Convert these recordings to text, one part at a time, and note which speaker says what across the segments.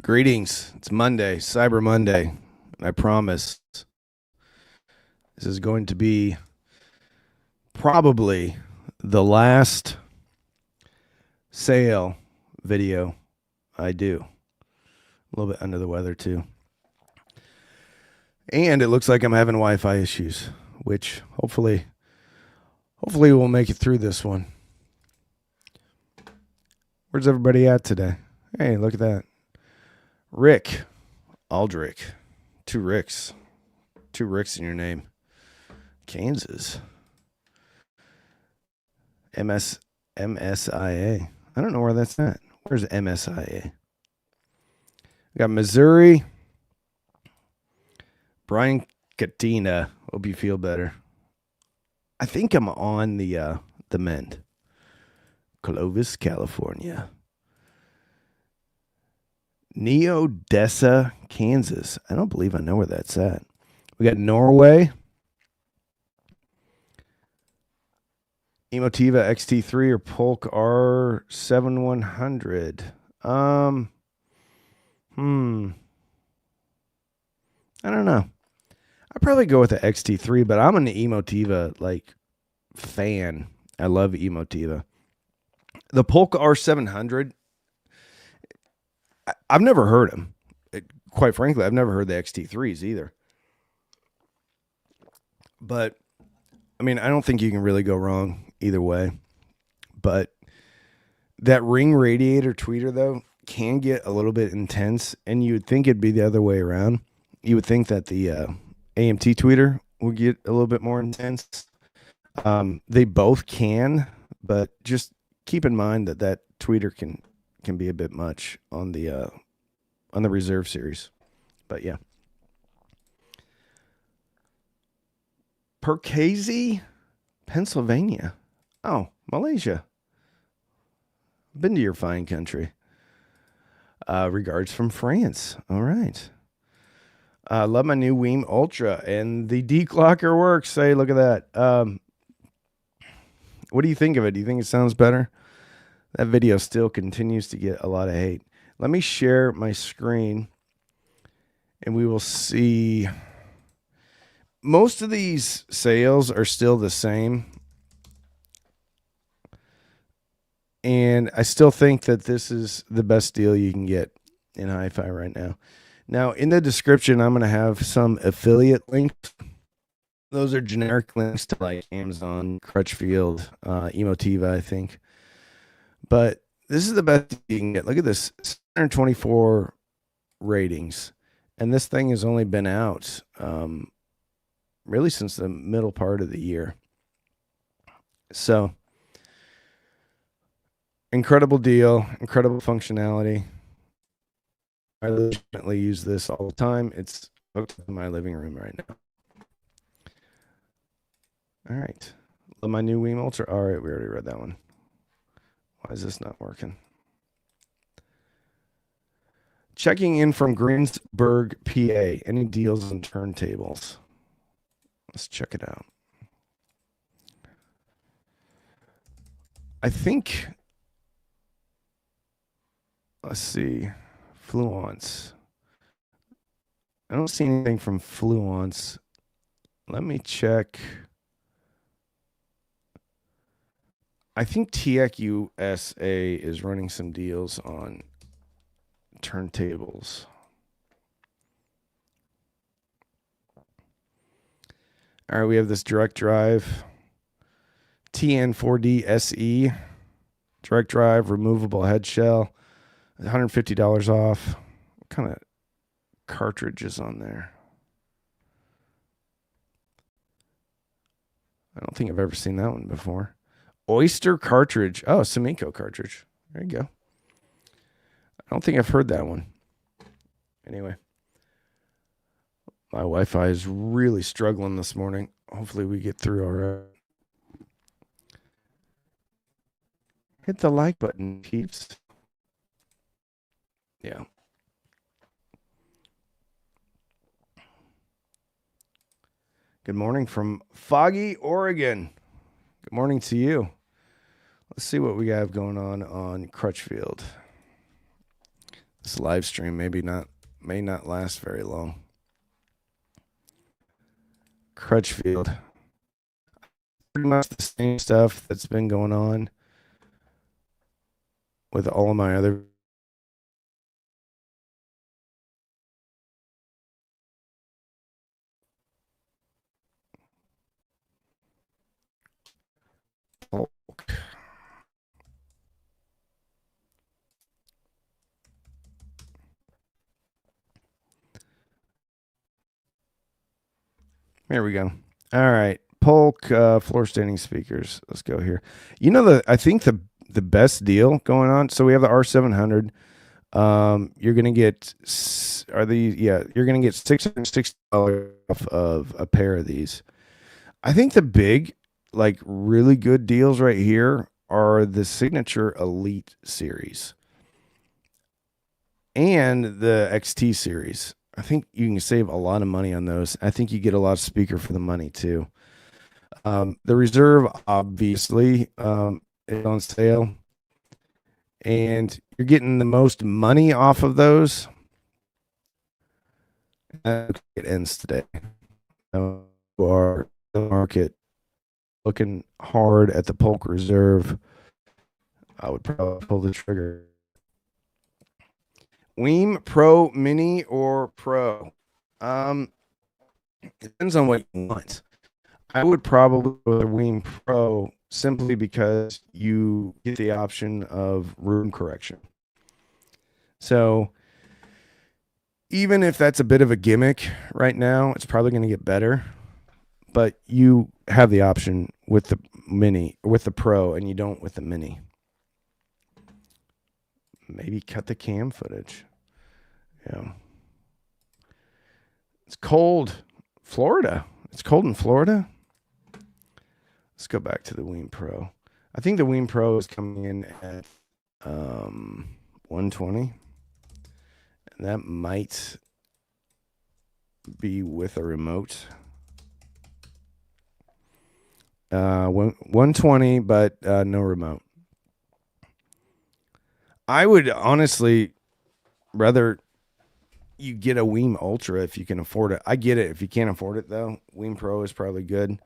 Speaker 1: Greetings. It's Monday, Cyber Monday, and I promise this is going to be probably the last sale video I do. A little bit under the weather too. And it looks like I'm having Wi-Fi issues, which hopefully we'll make it through this one. Where's everybody at today? Hey, look at that. Rick Aldrich. Two Ricks in your name. Kansas. MSIA. I don't know where that's at. Where's MSIA? We got Missouri. Brian Katina. Hope you feel better. I think I'm on the mend. Clovis, California. Neodessa, Kansas. I don't believe I know where that's at. We got Norway. Emotiva XT3 or Polk R7100. I don't know. I'd probably go with the XT3, but I'm an Emotiva fan. I love Emotiva. The Polk R700, I've never heard them. Quite frankly, I've never heard the XT3s either. But, I mean, I don't think you can really go wrong either way. But that ring radiator tweeter, though, can get a little bit intense, and you would think it'd be the other way around. You would think that the AMT tweeter would get a little bit more intense. They both can, but just keep in mind that tweeter can be a bit much on the reserve series. But yeah. Perkazi, Pennsylvania. Oh, Malaysia. Been to your fine country. Regards from France. All right. Love my new WiiM Ultra, and the declocker works. Hey, look at that. What do you think of it? Do you think it sounds better? That video still continues to get a lot of hate. Let me share my screen, and we will see. Most of these sales are still the same. And I still think that this is the best deal you can get in hi-fi right now. Now, in the description, I'm going to have some affiliate links. Those are generic links to like Amazon, Crutchfield, Emotiva, I think. But this is the best you can get. Look at this, 624 ratings. And this thing has only been out really since the middle part of the year. So, incredible deal, incredible functionality. I legitimately use this all the time. It's hooked in my living room right now. All right. Love my new WiiM Ultra. All right, we already read that one. Why is this not working? Checking in from Greensburg, PA. Any deals on turntables? Let's check it out. I think, let's see, Fluence. I don't see anything from Fluence. Let me check. I think TEAC USA is running some deals on turntables. All right, we have this direct drive TN4D SE direct drive removable head shell, $150 off. What kind of cartridges on there? I don't think I've ever seen that one before. Oyster cartridge. Oh, Samico cartridge. There you go. I don't think I've heard that one. Anyway. My Wi-Fi is really struggling this morning. Hopefully we get through all right. Hit the like button, peeps. Yeah. Good morning from foggy Oregon. Good morning to you. Let's see what we have going on Crutchfield. This live stream may not last very long. Crutchfield. Pretty much the same stuff that's been going on with all of my other Polk. There we go. All right. Polk floor standing speakers. Let's go here. You know, I think the best deal going on. So we have the R700. You're gonna get you're gonna get $660 off of a pair of these. I think the big, like, really good deals right here are the Signature Elite series and the XT series. I think you can save a lot of money on those. I think you get a lot of speaker for the money too. The Reserve obviously is on sale, and you're getting the most money off of those. It ends today. You are the market looking hard at the Polk Reserve. I would probably pull the trigger. WiiM Pro Mini or Pro? It depends on what you want. I would probably go with a WiiM Pro simply because you get the option of room correction. So even if that's a bit of a gimmick right now, it's probably going to get better. But you have the option with the Mini, with the Pro, and you don't with the Mini. Maybe cut the cam footage. Yeah. It's cold. Florida. It's cold in Florida. Let's go back to the WiiM Pro. I think the WiiM Pro is coming in at 120. And that might be with a remote. 120, but no remote. I would honestly rather you get a WiiM Ultra if you can afford it. I get it if you can't afford it though. WiiM Pro is probably good,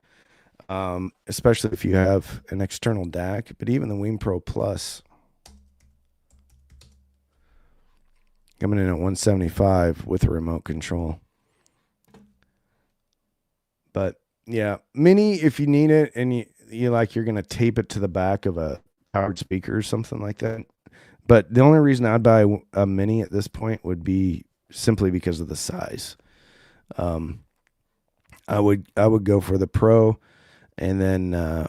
Speaker 1: especially if you have an external DAC. But even the WiiM Pro Plus coming in at 175 with a remote control. But yeah, Mini if you need it and you like you're gonna tape it to the back of a powered speaker or something like that. But the only reason I'd buy a Mini at this point would be simply because of the size. I would go for the Pro, and then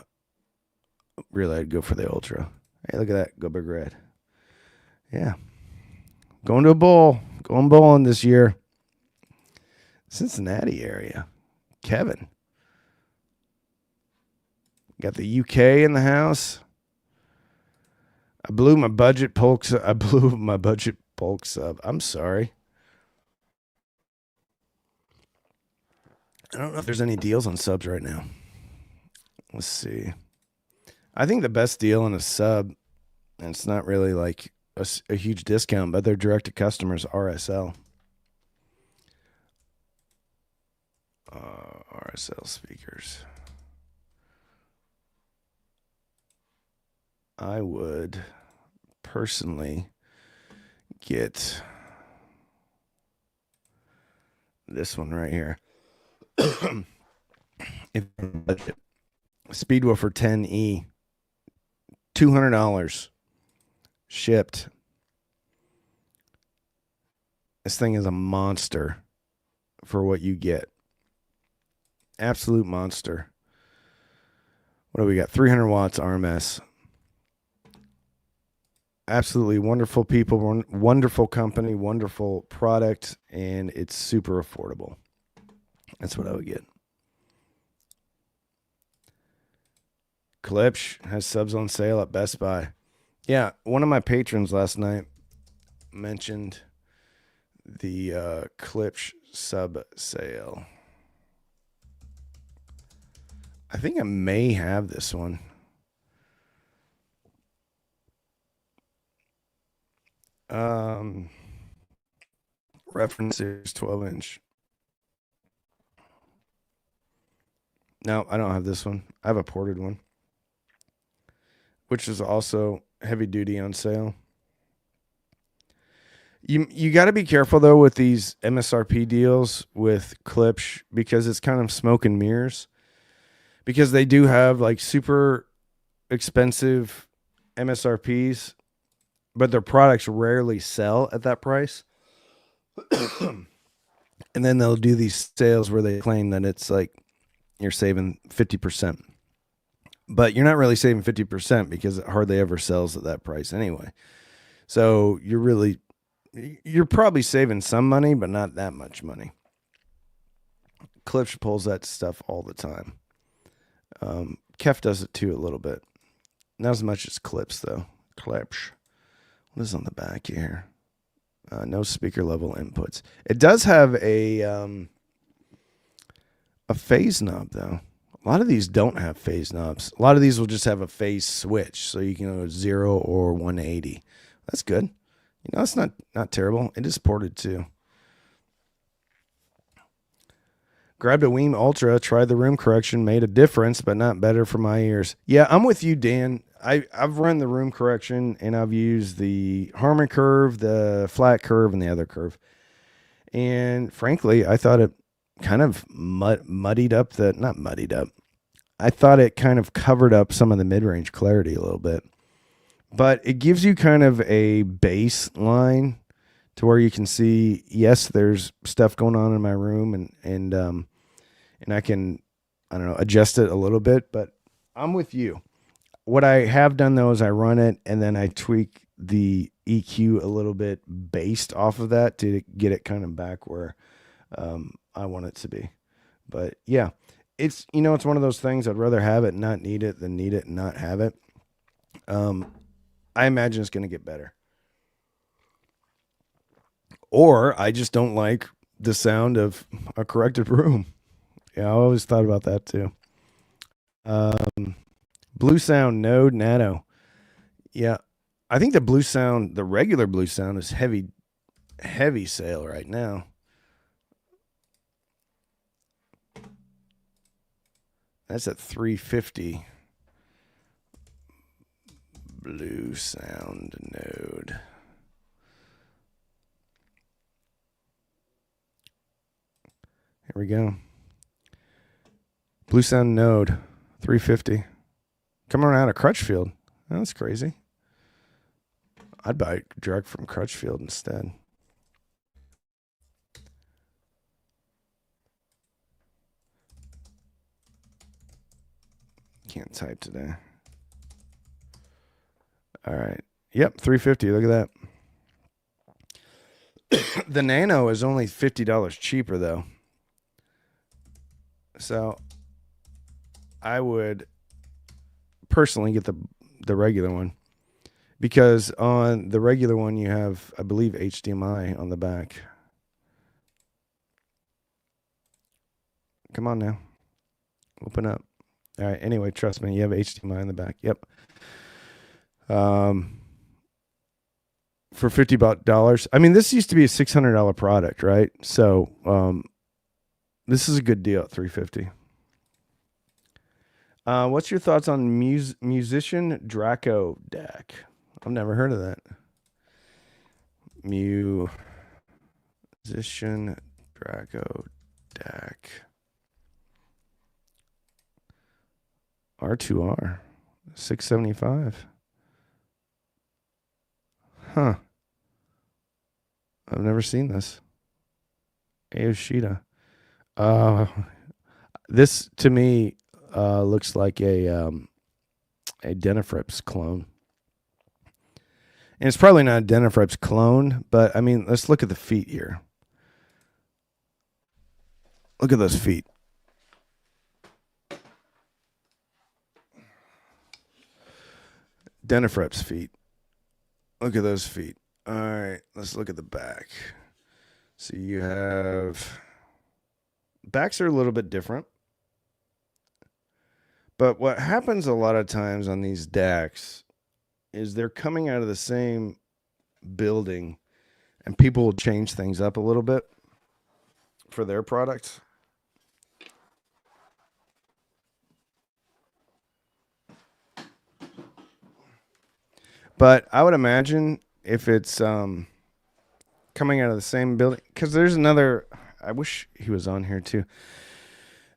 Speaker 1: really I'd go for the Ultra. Hey, look at that, go Big Red. Yeah, going to a bowl, going bowling this year. Cincinnati area, Kevin. Got the UK in the house. I blew my budget Polk sub. I'm sorry. I don't know if there's any deals on subs right now. Let's see. I think the best deal on a sub, and it's not really like a huge discount, but they're direct to customers, RSL. RSL speakers. I would personally get this one right here. If Subwoofer 10E, $200 shipped. This thing is a monster for what you get. Absolute monster. What do we got? 300 watts RMS. Absolutely wonderful people, wonderful company, wonderful product, and it's super affordable. That's what I would get. Klipsch has subs on sale at Best Buy. Yeah, one of my patrons last night mentioned the Klipsch sub sale. I think I may have this one. Reference is 12-inch. No, I don't have this one. I have a ported one, which is also heavy duty on sale. You got to be careful though with these MSRP deals with Klipsch, because it's kind of smoke and mirrors, because they do have like super expensive MSRPs, but their products rarely sell at that price. And then they'll do these sales where they claim that it's like you're saving 50%. But you're not really saving 50% because it hardly ever sells at that price anyway. So you're probably saving some money, but not that much money. Klipsch pulls that stuff all the time. KEF does it too a little bit. Not as much as Klipsch though. Klipsch. What is on the back here? No speaker level inputs. It does have a phase knob though. A lot of these don't have phase knobs. A lot of these will just have a phase switch, so you can go 0 or 180. That's good. You know, it's not terrible. It is ported too. Grabbed a WiiM Ultra, tried the room correction, made a difference, but not better for my ears. Yeah, I'm with you, Dan. I've run the room correction, and I've used the Harman curve, the flat curve, and the other curve. And frankly, I thought it kind of muddied up not muddied up. I thought it kind of covered up some of the mid-range clarity a little bit. But it gives you kind of a baseline to where you can see, yes, there's stuff going on in my room, and I can, I don't know, adjust it a little bit, but I'm with you. What I have done though is I run it and then I tweak the EQ a little bit based off of that to get it kind of back where I want it to be. But yeah, it's one of those things. I'd rather have it and not need it than need it and not have it. I imagine it's going to get better. Or I just don't like the sound of a corrected room. Yeah, I always thought about that too. Bluesound Node Nano. Yeah, I think the regular Bluesound is heavy sale right now. That's at $350. Bluesound Node. Here we go. Bluesound Node, $350. Coming out of Crutchfield. Oh, that's crazy. I'd buy it direct from Crutchfield instead. Can't type today. All right. Yep, $350. Look at that. The Nano is only $50 cheaper though. So I would personally get the regular one, because on the regular one you have, I believe, HDMI on the back. Come on now. Open up. All right. Anyway, trust me, you have HDMI in the back. Yep. For $50. I mean, this used to be a $600 product, right? So, this is a good deal at $350. What's your thoughts on musician Draco DAC? I've never heard of that. Musician Draco DAC. R2R. 675. Huh. I've never seen this. Ayoshida. This to me looks like a Denafrips clone. And it's probably not a Denafrips clone, but I mean, let's look at the feet here. Look at those feet. Denafrips feet. Look at those feet. All right, let's look at the back. So you have... Backs are a little bit different. But what happens a lot of times on these DACs is they're coming out of the same building and people will change things up a little bit for their products. But I would imagine if it's coming out of the same building, because there's another, I wish he was on here too.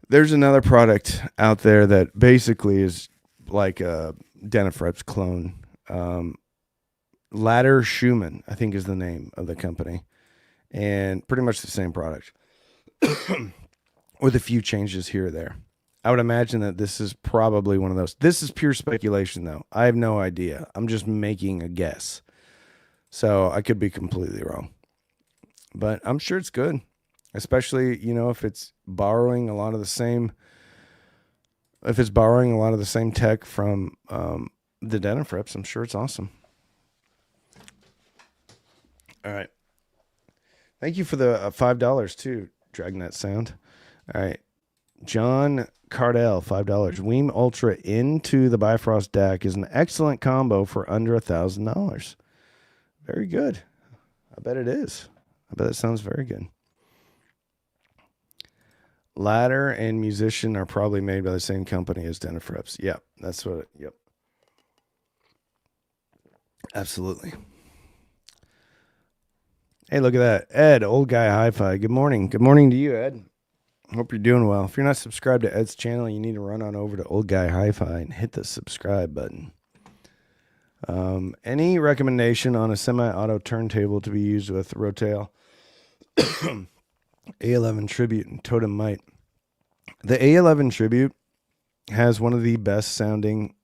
Speaker 1: There's another product out there that basically is like a Denafreps clone. Ladder Schumann, I think, is the name of the company, and pretty much the same product with a few changes here or there. I would imagine that this is probably one of those. This is pure speculation, though. I have no idea. I'm just making a guess. So I could be completely wrong. But I'm sure it's good, especially, if it's borrowing a lot of the same, tech from the Denafreps. I'm sure it's awesome. All right. Thank you for the $5 too, Dragnet Sound. All right. John Cardell, $5. WiiM Ultra into the Bifrost DAC is an excellent combo for under $1,000. Very good. I bet it is. I bet it sounds very good. Ladder and Musician are probably made by the same company as Denafreps. Yep, that's what. Yep. Absolutely. Hey, look at that. Ed, Old Guy Hi-Fi. Good morning. Good morning to you, Ed. Hope you're doing well. If you're not subscribed to Ed's channel, you need to run on over to Old Guy Hi-Fi and hit the subscribe button. Any recommendation on a semi-auto turntable to be used with Rotail, A11 Tribute, and Totem Might? The A11 Tribute has one of the best sounding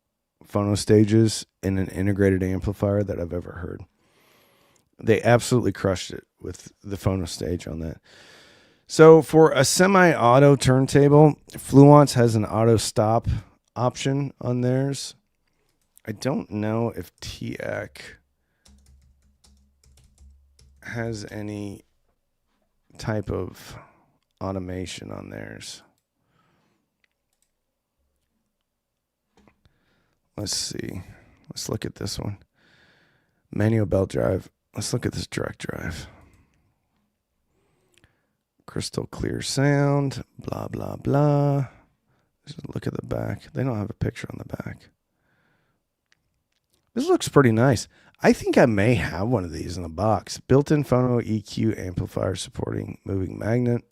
Speaker 1: phono stages in an integrated amplifier that I've ever heard. They absolutely crushed it with the phono stage on that. So for a semi-auto turntable, Fluence has an auto stop option on theirs. I don't know if TEAC has any type of automation on theirs. Let's see. Let's look at this one. Manual belt drive. Let's look at this direct drive. Crystal clear sound. Blah, blah, blah. Just look at the back. They don't have a picture on the back. This looks pretty nice. I think I may have one of these in the box. Built-in phono EQ amplifier supporting moving magnet.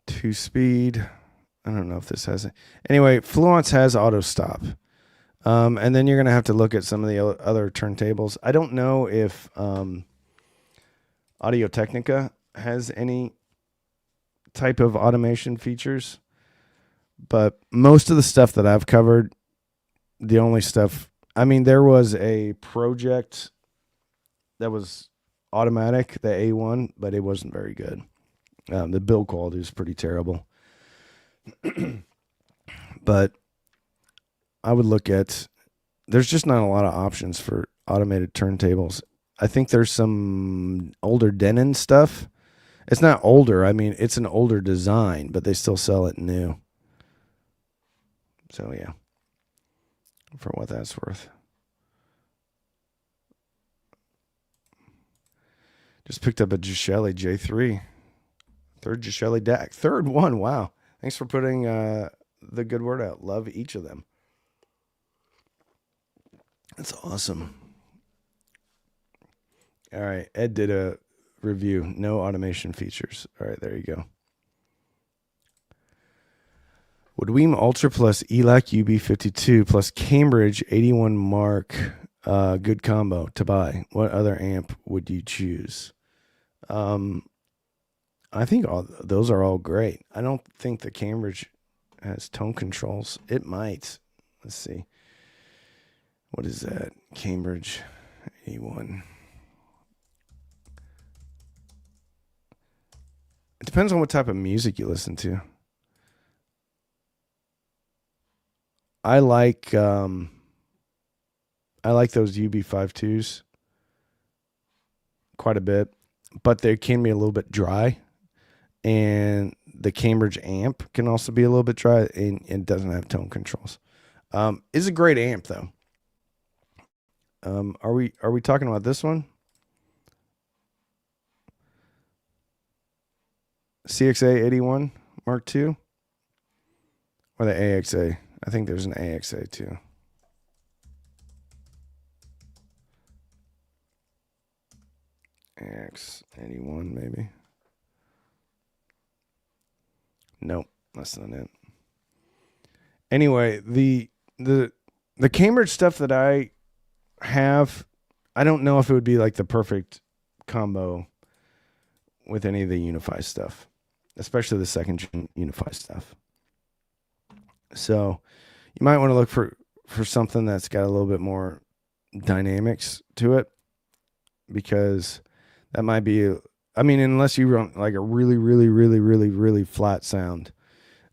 Speaker 1: 2-speed. I don't know if this has it. Anyway, Fluence has auto stop. And then you're going to have to look at some of the other turntables. I don't know if Audio-Technica has any type of automation features. But most of the stuff that I've covered, the only stuff, there was a project that was automatic, the A1, but it wasn't very good. The build quality was pretty terrible. But I would look at, there's just not a lot of options for automated turntables. I think there's some older Denon stuff. It's not older. It's an older design, but they still sell it new. So, yeah. For what that's worth. Just picked up a Geshelli J3. Third Geshelli DAC. Third one. Wow. Thanks for putting the good word out. Love each of them. That's awesome. All right. Ed did a review. No automation features. All right. There you go. Would WiiM Ultra plus ELAC UB52 plus Cambridge 81 Mark good combo to buy? What other amp would you choose? I think those are all great. I don't think the Cambridge has tone controls. It might. Let's see. What is that? Cambridge 81. It depends on what type of music you listen to. I like those UB52s quite a bit, but they can be a little bit dry. And the Cambridge amp can also be a little bit dry, and it doesn't have tone controls. It's a great amp, though. Are we talking about this one? CXA 81 Mark II? Or the AXA? I think there's an AXA too. AX81 maybe. Nope, that's not it. Anyway, the Cambridge stuff that I have, I don't know if it would be like the perfect combo with any of the Unify stuff, especially the second gen Unify stuff. So you might want to look for something that's got a little bit more dynamics to it, because that might be, I mean, unless you run like a really flat sound,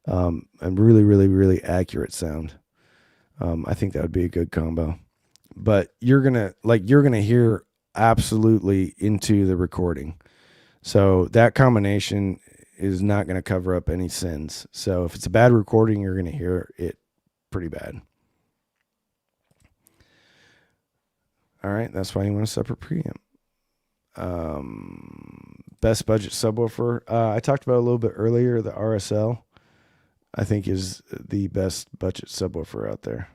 Speaker 1: and really accurate sound, I think that would be a good combo. But you're gonna hear absolutely into the recording, so that combination is not going to cover up any sins. So if it's a bad recording, you're going to hear it pretty bad. All right, that's why you want a separate preamp. Best budget subwoofer. I talked about a little bit earlier. The RSL, I think, is the best budget subwoofer out there.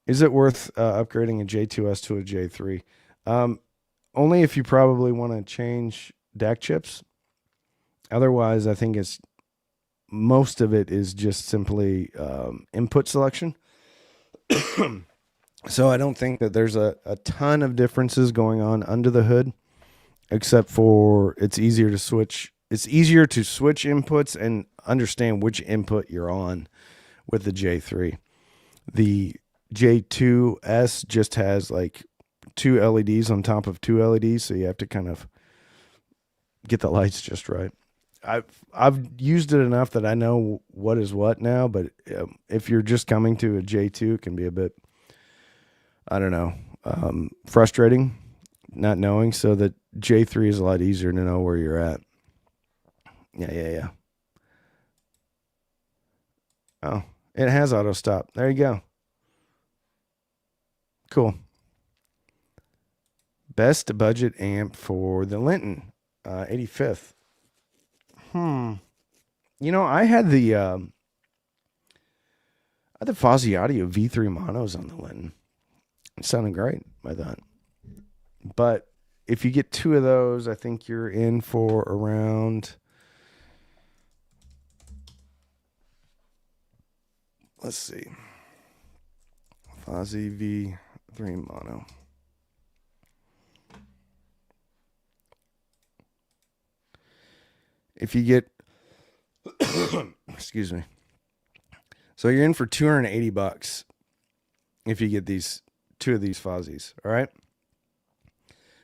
Speaker 1: Is it worth upgrading a J2S to a J3? Only if you probably want to change DAC chips. Otherwise, I think most of it is just simply input selection. So I don't think that there's a ton of differences going on under the hood, except for it's easier to switch inputs and understand which input you're on with the J3. The J2S just has like 2 LEDs on top of 2 LEDs, so you have to kind of get the lights just right. I've used it enough that I know what is what now, but if you're just coming to a J2, it can be a bit, I don't know, frustrating not knowing. So the J3 is a lot easier to know where you're at. Yeah. Oh, it has auto stop. There you go. Cool. Best budget amp for the Linton 85th. You know, I had the Fozzy Audio V3 monos on the Linton. It sounded great, I thought. But if you get 2 of those, I think you're in for around, let's see, Fozzy V3 mono. If you get, excuse me. So you're in for $280 if you get these 2 of these Fozzies, all right?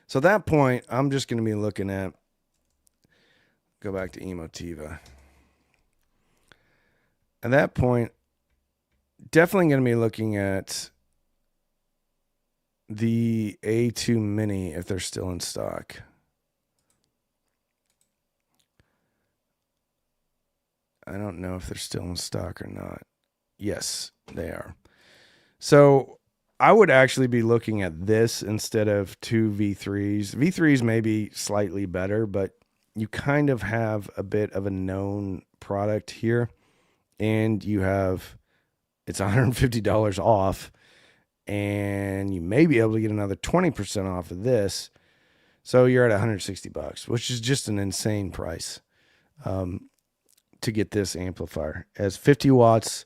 Speaker 1: So at that point, I'm just going to be looking at, go back to Emotiva. At that point, definitely going to be looking at the A2 Mini if they're still in stock. I don't know if they're still in stock or not. Yes, they are. So I would actually be looking at this instead of 2 V3s. V3s may be slightly better, but you kind of have a bit of a known product here. And you have, it's $150 off. And you may be able to get another 20% off of this. So you're at $160, which is just an insane price. To get this amplifier. It has 50 watts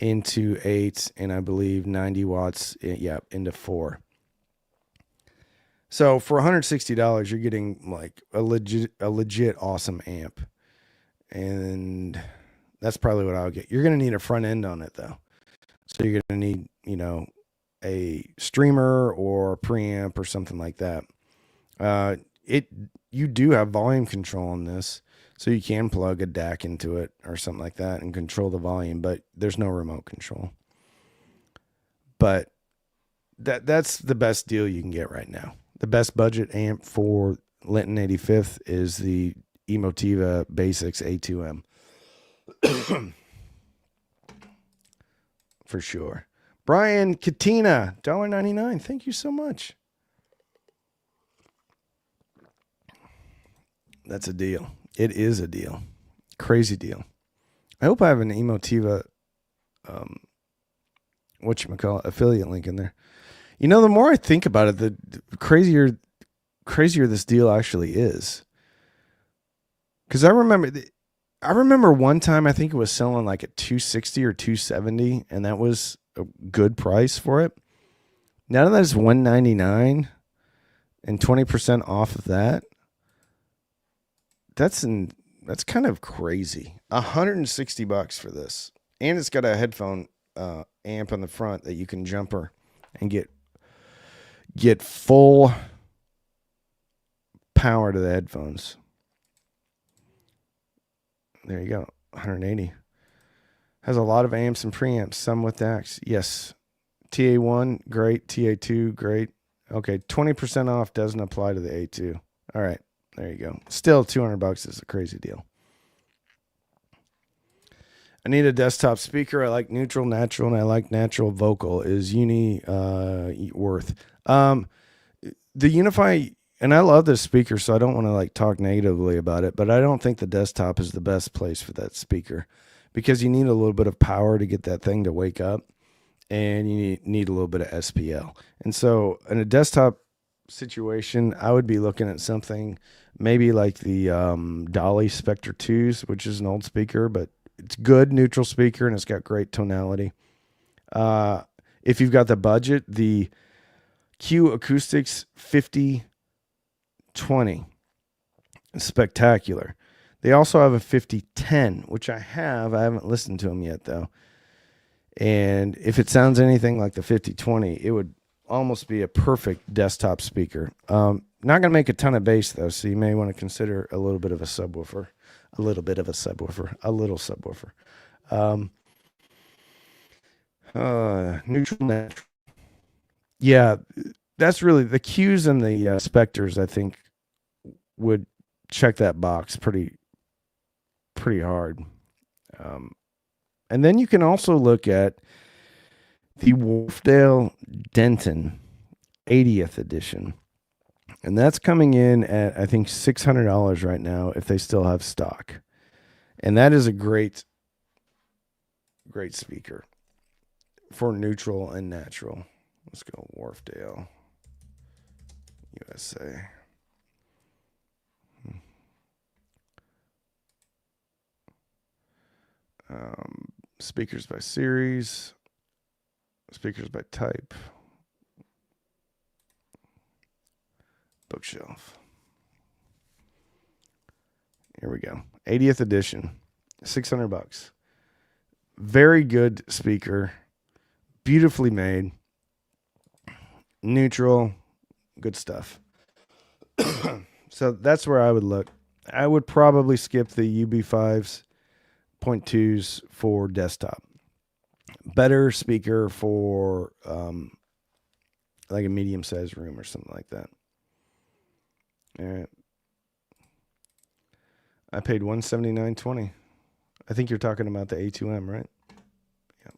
Speaker 1: into 8 and I believe 90 watts into 4. So for $160 you're getting like a legit awesome amp. And that's probably what I'll get. You're going to need a front end on it though. So you're going to need, you know, a streamer or preamp or something like that. You do have volume control on this. So you can plug a DAC into it or something like that and control the volume, but there's no remote control. But that's the best deal you can get right now. The best budget amp for Linton 85th is the Emotiva Basics A2M. For sure. Brian Katina, $1.99. Thank you so much. That's a deal. It is a deal. Crazy deal. I hope I have an Emotiva, affiliate link in there. You know, the more I think about it, the crazier this deal actually is. Because I remember one time I think it was selling like at $260 or $270, and that was a good price for it. Now that it's $199 and 20% off of that, that's kind of crazy. $160 for this, and it's got a headphone amp on the front that you can jumper and get full power to the headphones. There you go. $180. Has a lot of amps and preamps, some with DACs. Yes. TA1, great. TA2, great. Okay, 20% off doesn't apply to the A2. All right, there you go. Still, $200 is a crazy deal. I need a desktop speaker. I like neutral, natural, and I like natural vocal. Is Uni worth? The Unify, and I love this speaker, so I don't want to like talk negatively about it, but I don't think the desktop is the best place for that speaker because you need a little bit of power to get that thing to wake up, and you need a little bit of SPL. And so in a desktop situation, I would be looking at something maybe like the Dolly Spectre 2s, which is an old speaker, but it's good neutral speaker and it's got great tonality. If you've got the budget, the Q Acoustics 5020 is spectacular. They also have a 5010, which I haven't listened to them yet though. And if it sounds anything like the 5020, it would almost be a perfect desktop speaker. Not going to make a ton of bass though, so you may want to consider a little subwoofer. Neutral, natural. Yeah, that's really the Qs and the Spectres. I think would check that box pretty hard. And then you can also look at the Wharfdale Denton 80th edition. And that's coming in at, I think, $600 right now if they still have stock. And that is a great speaker for neutral and natural. Let's go Wharfdale, USA. Speakers by series, speakers by type. Bookshelf. Here we go. 80th edition. $600. Very good speaker. Beautifully made. Neutral. Good stuff. So that's where I would look. I would probably skip the UB5s, 0.2s for desktop. Better speaker for like a medium-sized room or something like that. All right. I paid $179.20. I think you're talking about the A2M, right? Yeah.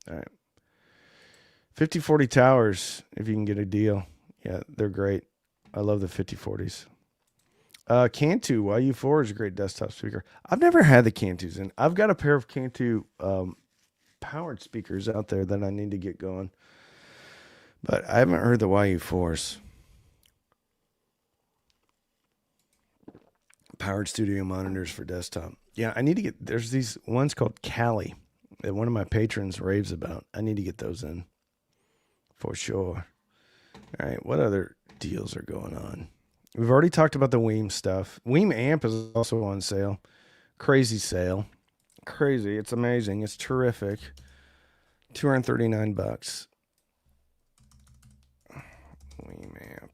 Speaker 1: All right. 5040 towers, if you can get a deal. Yeah, they're great. I love the 5040s. Cantu YU4 is a great desktop speaker. I've never had the Cantus, and I've got a pair of Cantu powered speakers out there that I need to get going. But I haven't heard the YU4s. Powered studio monitors for desktop. Yeah, I need to get, there's these ones called Cali that one of my patrons raves about. I need to get those in for sure. All right, what other deals are going on? We've already talked about the WiiM stuff. WiiM amp is also on sale. Crazy sale. Crazy. It's amazing. It's terrific. $239. WiiM amp.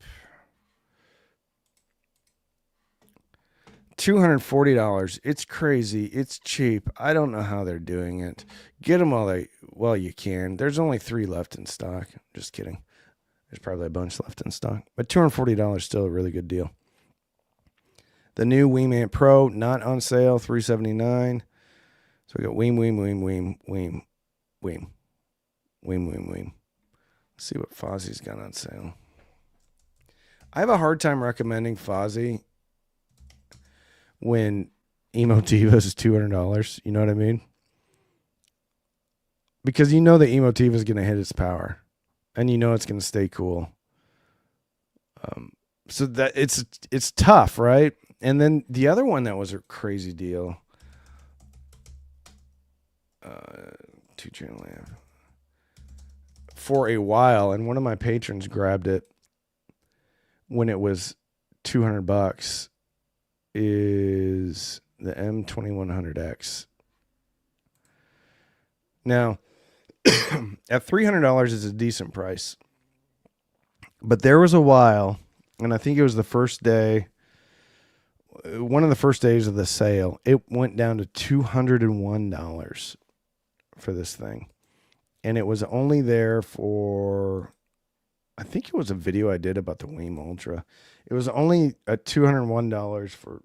Speaker 1: $240. It's crazy. It's cheap. I don't know how they're doing it. Get them while you can. There's only 3 left in stock. Just kidding. There's probably a bunch left in stock. But $240 is still a really good deal. The new WiiM Amp Pro, not on sale, $379. So we got WiiM. WiiM. Let's see what Fozzie's got on sale. I have a hard time recommending Fozzie when Emotiva is $200. You know what I mean? Because you know the Emotiva is going to hit its power, and you know it's going to stay cool. So that it's tough, right? And then the other one that was a crazy deal. 2-channel amp for a while, and one of my patrons grabbed it when it was $200. Is the M2100X. Now, at $300 is a decent price, but there was a while, and I think it was the first day, one of the first days of the sale, it went down to $201 for this thing. And it was only there for, I think it was a video I did about the WiiM Ultra. It was only at $201 for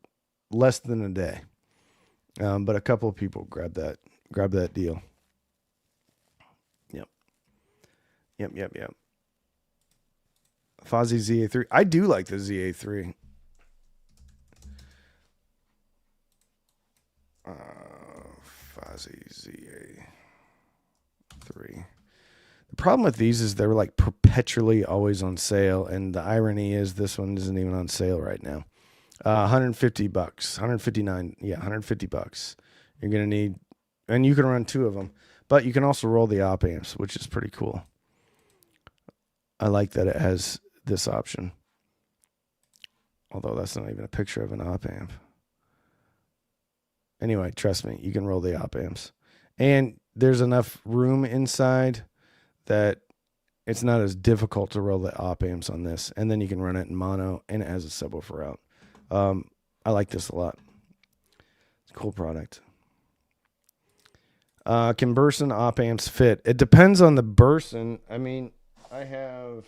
Speaker 1: less than a day. But a couple of people grabbed that deal. Yep. Fozzie ZA3. I do like the ZA3. Fozzie ZA3. The problem with these is they're like perpetually always on sale, and the irony is this one isn't even on sale right now. $150, $159, yeah, $150. You're gonna need, and you can run two of them, but you can also roll the op amps, which is pretty cool. I like that it has this option, although that's not even a picture of an op amp. Anyway, trust me, you can roll the op amps, and there's enough room inside that it's not as difficult to roll the op amps on this, and then you can run it in mono, and it has a subwoofer out. I like this a lot. It's a cool product. Can Burson op amps fit? It depends on the Burson. I mean, I have,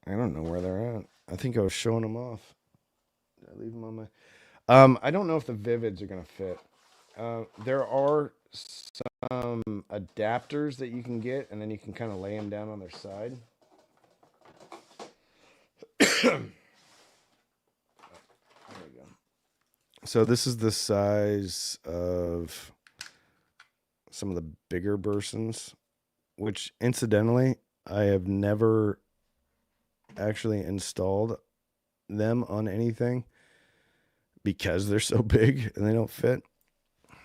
Speaker 1: I don't know where they're at. I think I was showing them off. Did I leave them on my? I don't know if the Vivids are gonna fit. There are some adapters that you can get, and then you can kind of lay them down on their side. There we go. So this is the size of some of the bigger Bursons, which incidentally, I have never actually installed them on anything because they're so big and they don't fit.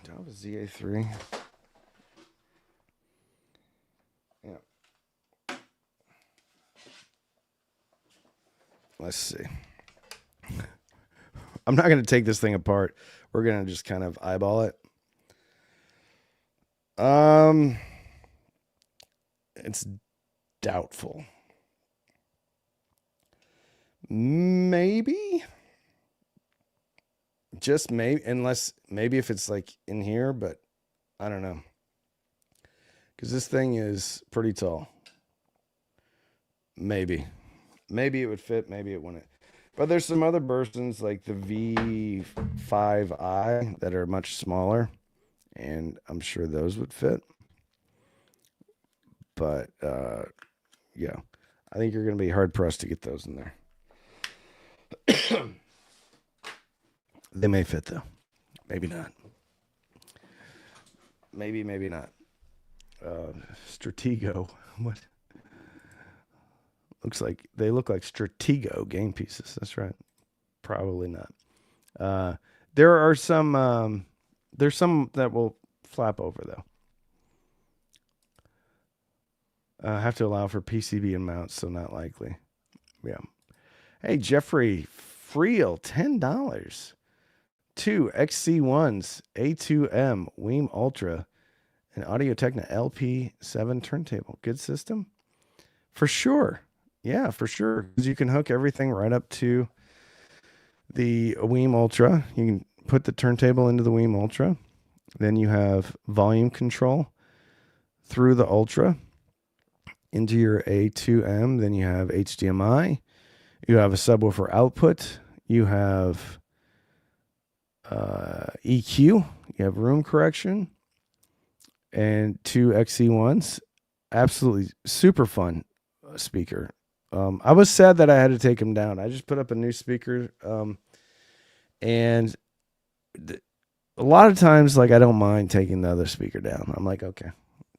Speaker 1: Do I have a ZA3? Yeah. Let's see. I'm not going to take this thing apart. We're going to just kind of eyeball it. It's doubtful. Maybe. Just maybe, unless maybe if it's like in here, but I don't know. Because this thing is pretty tall. Maybe it would fit, maybe it wouldn't. But there's some other Bursons like the V5i that are much smaller, and I'm sure those would fit. But yeah, I think you're going to be hard pressed to get those in there. They may fit though. Maybe not. Maybe not. Stratego. What? They look like Stratego game pieces. That's right. Probably not. There are some. There's some that will flap over though. Have to allow for PCB and mounts, so not likely. Yeah. Hey, Jeffrey Friel, $10. 2 XC1s, A2M, WiiM Ultra, and Audio-Technica LP7 turntable. Good system? For sure. Yeah, for sure. Because you can hook everything right up to the WiiM Ultra. You can put the turntable into the WiiM Ultra. Then you have volume control through the Ultra into your A2M. Then you have HDMI. You have a subwoofer output. You have EQ. You have room correction. And 2 XE1s. Absolutely super fun speaker. I was sad that I had to take them down. I just put up a new speaker. And a lot of times, like, I don't mind taking the other speaker down. I'm like, okay,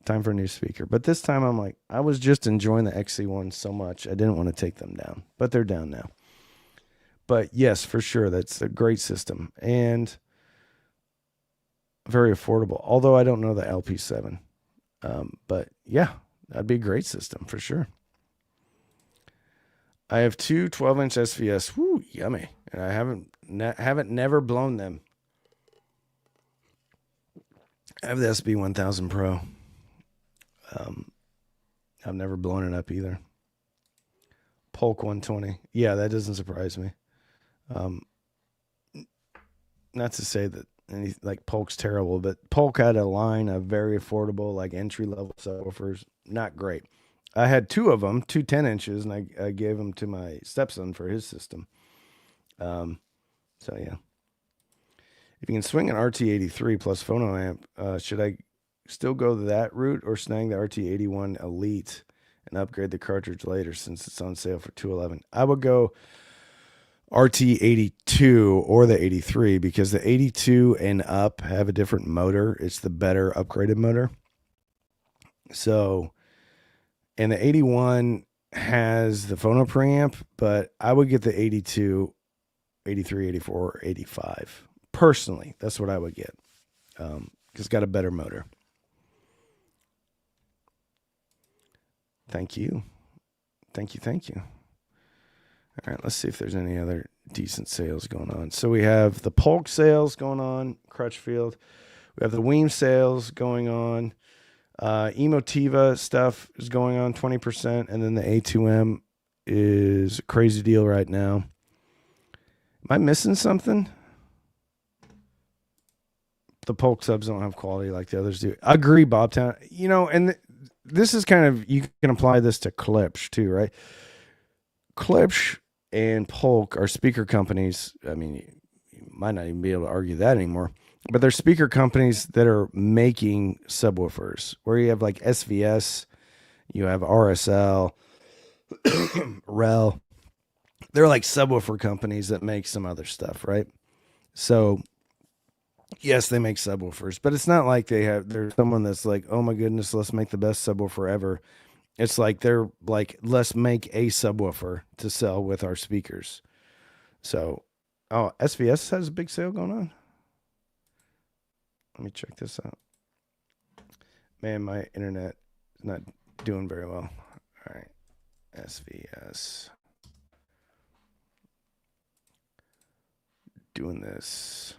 Speaker 1: time for a new speaker. But this time I'm like, I was just enjoying the XE1 so much. I didn't want to take them down, but they're down now. But yes, for sure. That's a great system and very affordable. Although I don't know the LP7. But yeah, that'd be a great system for sure. I have two 12-inch SVS. Woo, yummy. And I haven't never blown them. I have the SB1000 Pro. I've never blown it up either. Polk 120. Yeah, that doesn't surprise me. Not to say that like Polk's terrible, but Polk had a line of very affordable, like entry level subwoofers. Not great. I had two of them, two 10 inches, and I gave them to my stepson for his system. So yeah. If you can swing an RT83 plus phono amp, should I still go that route or snag the RT81 Elite and upgrade the cartridge later since it's on sale for $211? I would go RT82 or the 83 because the 82 and up have a different motor. It's the better upgraded motor. So, and the 81 has the phono preamp, but I would get the 82, 83, 84, or 85. Personally, that's what I would get. It's got a better motor. Thank you. Thank you. All right, let's see if there's any other decent sales going on. So we have the Polk sales going on, Crutchfield. We have the WiiM sales going on. Emotiva stuff is going on 20%, and then the A2M is a crazy deal right now. Am I missing something? The Polk subs don't have quality like the others do. I agree, Bobtown. You know, and this is kind of, you can apply this to Klipsch too, right? Klipsch and Polk are speaker companies. I mean, you might not even be able to argue that anymore, but they're speaker companies that are making subwoofers where you have like SVS, you have RSL, Rel. They're like subwoofer companies that make some other stuff, right? So yes, they make subwoofers, but it's not like there's someone that's like, oh my goodness, let's make the best subwoofer ever. It's like they're like, let's make a subwoofer to sell with our speakers. So, oh, SVS has a big sale going on. Let me check this out. Man, my internet is not doing very well. All right, SVS. Doing this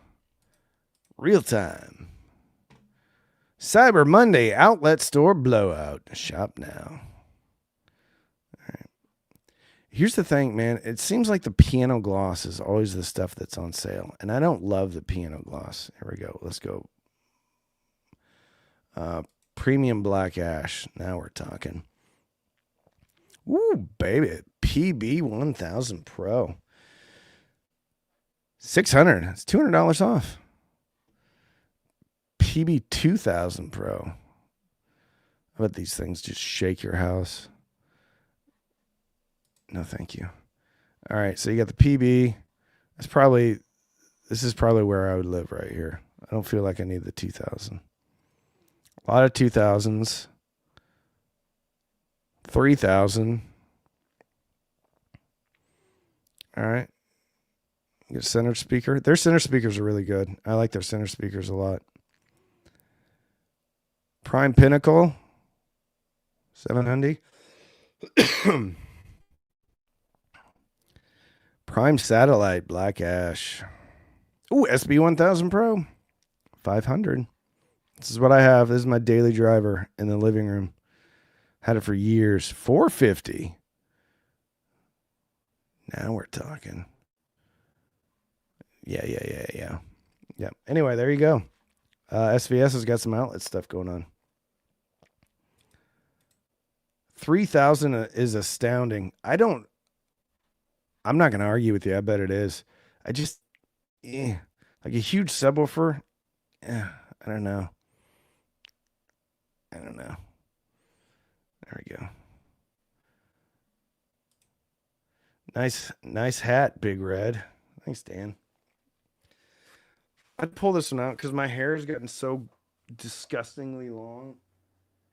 Speaker 1: real time. Cyber Monday outlet store blowout. Shop now. All right. Here's the thing, man. It seems like the piano gloss is always the stuff that's on sale. And I don't love the piano gloss. Here we go. Let's go. Premium black ash. Now we're talking. Ooh, baby. PB 1000 Pro. $600. It's $200 off. PB 2000 Pro. I bet these things just shake your house. No, thank you. All right, so you got the PB. This is probably where I would live right here. I don't feel like I need the 2000. A lot of 2000s. 3000. All right. Get a center speaker. Their center speakers are really good. I like their center speakers a lot. Prime Pinnacle, 700. Prime Satellite, Black Ash. Ooh, SB1000 Pro, 500. This is what I have. This is my daily driver in the living room. Had it for years. 450. Now we're talking. Yeah. Anyway, there you go. SVS has got some outlet stuff going on. 3,000 is astounding. I'm not going to argue with you. I bet it is. Like a huge subwoofer. Yeah, I don't know. I don't know. There we go. Nice hat, Big Red. Thanks, Dan. I'd pull this one out because my hair has gotten so disgustingly long.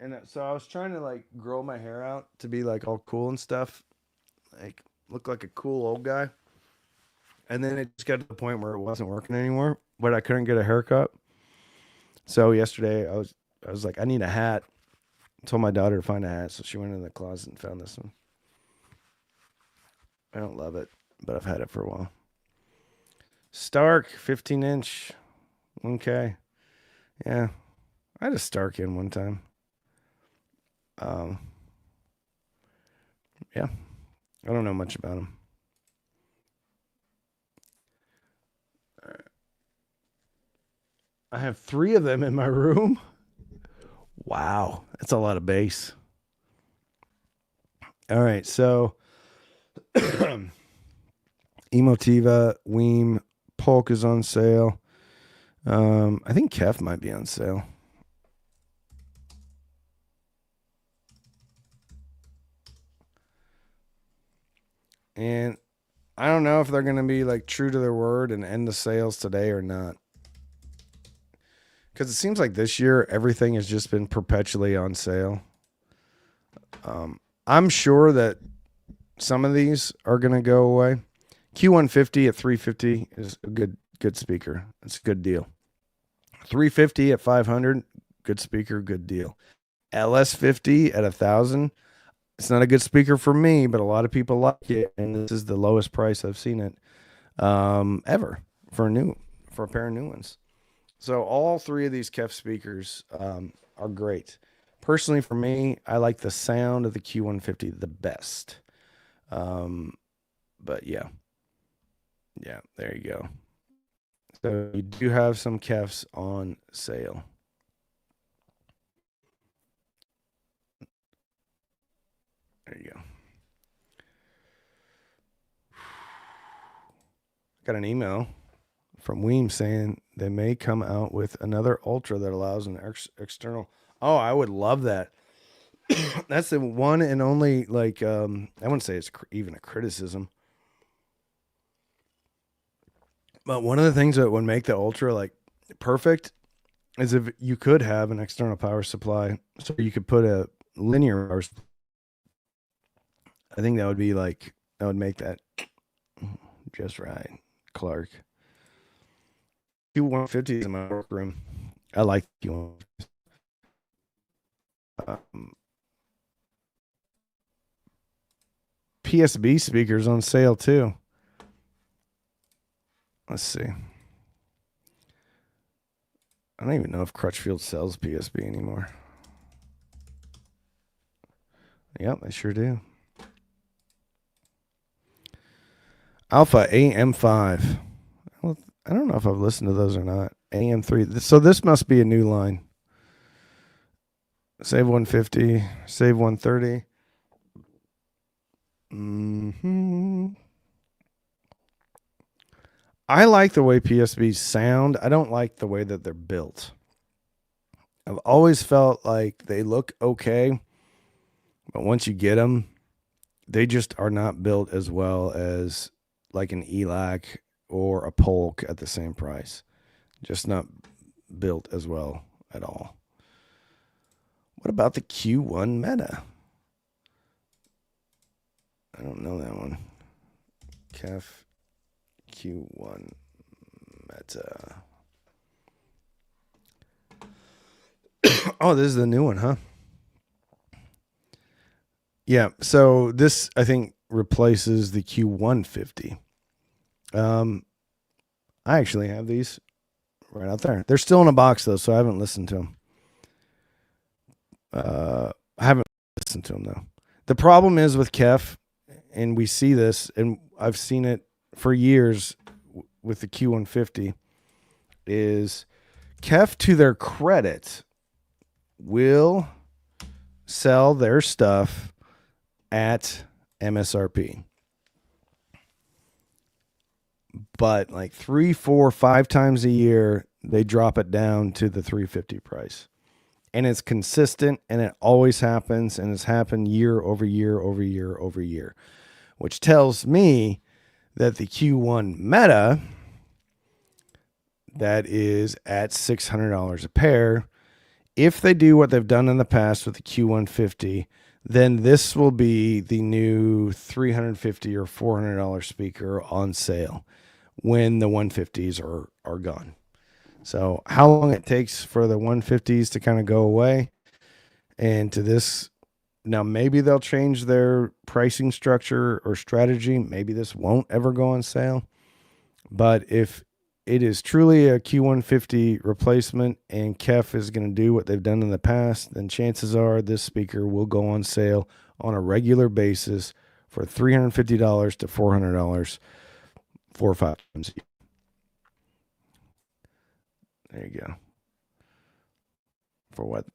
Speaker 1: And so I was trying to like grow my hair out to be like all cool and stuff. Like look like a cool old guy. And then it just got to the point where it wasn't working anymore, but I couldn't get a haircut. So yesterday I was like, I need a hat. I told my daughter to find a hat, so she went in the closet and found this one. I don't love it, but I've had it for a while. Stark, 15-inch. Okay. Yeah. I had a Stark in one time. Yeah. I don't know much about them. I have 3 of them in my room. Wow. That's a lot of bass. All right. So Emotiva, WiiM, Polk is on sale. I think KEF might be on sale. And I don't know if they're going to be like true to their word and end the sales today or not. Because it seems like this year everything has just been perpetually on sale. I'm sure that some of these are going to go away. Q150 at $350 is a good speaker. It's a good deal. $350 at $500, good speaker, good deal. LS50 at $1,000. It's not a good speaker for me, but a lot of people like it, and this is the lowest price I've seen it ever for a pair of new ones. So all 3 of these KEF speakers are great. Personally, for me, I like the sound of the Q150 the best. But yeah, there you go. So you do have some KEFs on sale. There you go. Got an email from WiiM saying they may come out with another Ultra that allows an external. Oh, I would love that. That's the one and only, like, I wouldn't say it's even a criticism. But one of the things that would make the Ultra like perfect is if you could have an external power supply, so you could put a linear power. I think that would be like, that would make that just right. Clark. Q150 is in my workroom. I like Q150. PSB speakers on sale too. Let's see. I don't even know if Crutchfield sells PSB anymore. Yep, they sure do. Alpha AM5. Well, I don't know if I've listened to those or not. AM3. So this must be a new line. Save 150. Save 130. I like the way PSBs sound. I don't like the way that they're built. I've always felt like they look okay, but once you get them, they just are not built as well as like an ELAC or a Polk at the same price. Just not built as well at all. What about the Q1 Meta? I don't know that one. KEF Q1 Meta. Oh, this is the new one, huh? Yeah, so this, I think, replaces the Q150. I actually have these right out there. They're still in a box, though, so I haven't listened to them. I haven't listened to them, though. The problem is with KEF, and we see this, and I've seen it for years with the Q150, is KEF, to their credit, will sell their stuff at MSRP. but like 3, 4, 5 times a year, they drop it down to the 350 price. And it's consistent, and it always happens, and it's happened year over year over year over year, which tells me that the Q1 Meta, that is at $600 a pair, if they do what they've done in the past with the Q150, then this will be the new $350 or $400 speaker on sale when the 150s are gone. So how long it takes for the 150s to kind of go away and to this, now maybe they'll change their pricing structure or strategy. Maybe this won't ever go on sale. But if it is truly a Q150 replacement and KEF is going to do what they've done in the past, then chances are this speaker will go on sale on a regular basis for $350 to $400 4 or 5 times a year. There you go. For what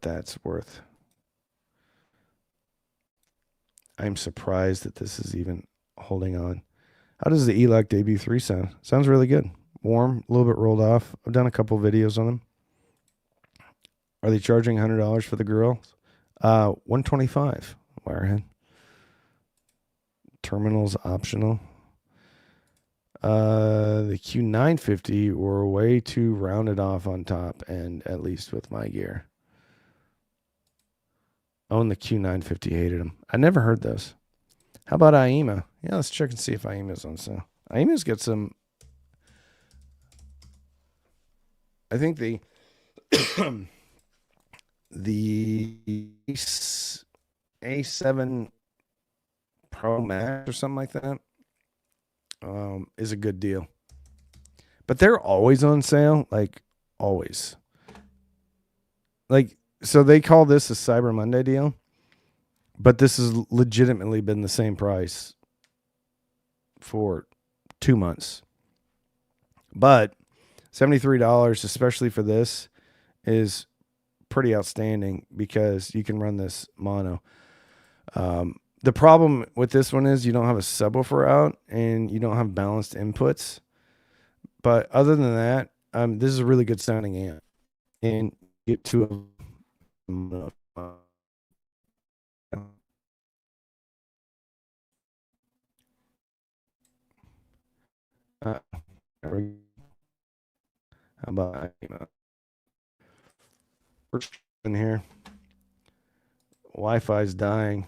Speaker 1: that's worth. I'm surprised that this is even holding on. How does the ELAC Debut 3 sound? Sounds really good. Warm, a little bit rolled off. I've done a couple videos on them. Are they charging $100 for the grills? $125 wirehead. Terminals optional. The Q950 were way too rounded off on top end, at least with my gear. Own the Q950, hated them. I never heard those. How about Aiyima? Yeah, let's check and see if Aiyima's on sale. Aiyyima's got some. I think the the A7 Pro Max or something like that is a good deal. But they're always on sale, like always. Like, so they call this a Cyber Monday deal, but this has legitimately been the same price for 2 months. But $73, especially for this, is pretty outstanding because you can run this mono. The problem with this one is you don't have a subwoofer out and you don't have balanced inputs. But other than that, this is a really good sounding amp. And get to how about in here? Wi-Fi's dying.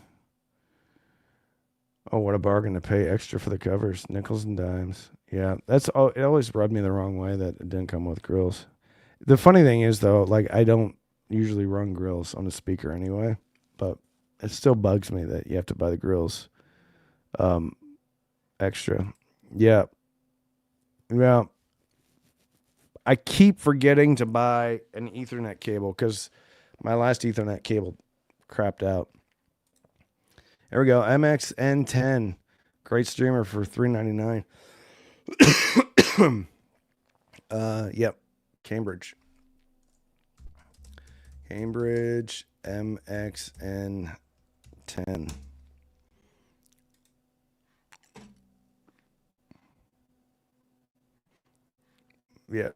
Speaker 1: Oh, what a bargain to pay extra for the covers. Nickels and dimes. Yeah, that's all. It always rubbed me the wrong way that it didn't come with grills. The funny thing is, though, like I don't usually run grills on a speaker anyway, but it still bugs me that you have to buy the grills extra. Yeah. Yeah. I keep forgetting to buy an Ethernet cable because my last Ethernet cable crapped out. There we go. MXN10. Great streamer for $3.99. Yep. Cambridge MXN10. Yeah.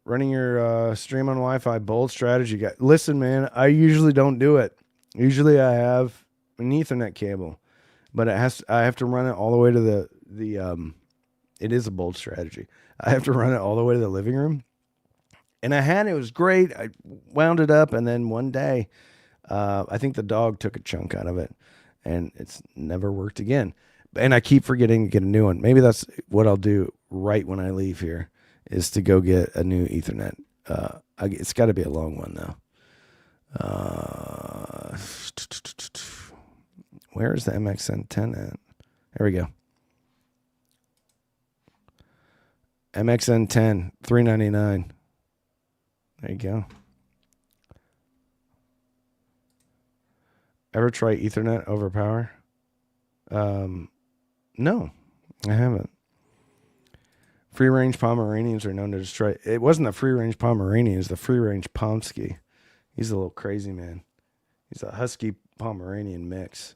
Speaker 1: Running your stream on Wi-Fi, bold strategy, guy. Listen, man, I usually don't do it. Usually I have an Ethernet cable, but I have to run it all the way to the it is a bold strategy. I have to run it all the way to the living room. And it was great. I wound it up, and then one day, I think the dog took a chunk out of it, and it's never worked again. And I keep forgetting to get a new one. Maybe that's what I'll do right when I leave here, is to go get a new Ethernet. It's got to be a long one, though. Where is the MXN10 at? There we go. MXN10, $3.99. There you go. Ever try Ethernet over power? No, I haven't. Free-range Pomeranians are known to destroy. It wasn't the free-range Pomeranian, it was the free-range Pomsky. He's a little crazy man. He's a husky Pomeranian mix.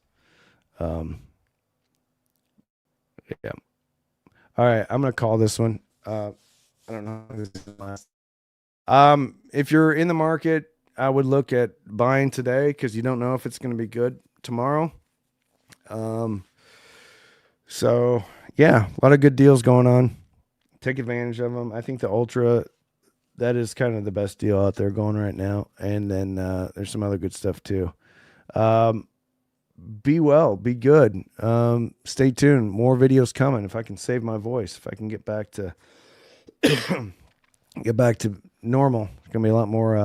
Speaker 1: Yeah. All right. I'm going to call this one. I don't know. This is the last. If you're in the market, I would look at buying today because you don't know if it's going to be good tomorrow. So yeah, a lot of good deals going on. Take advantage of them. I think the Ultra, that is kind of the best deal out there going right now. And then there's some other good stuff too. Be well, be good. Stay tuned. More videos coming. If I can save my voice, if I can get back to normal, it's gonna be a lot more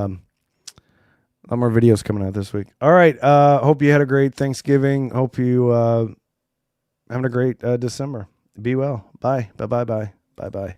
Speaker 1: videos coming out this week. All right. Hope you had a great Thanksgiving. Hope you having a great December. Be well. Bye. Bye. Bye. Bye. Bye. Bye.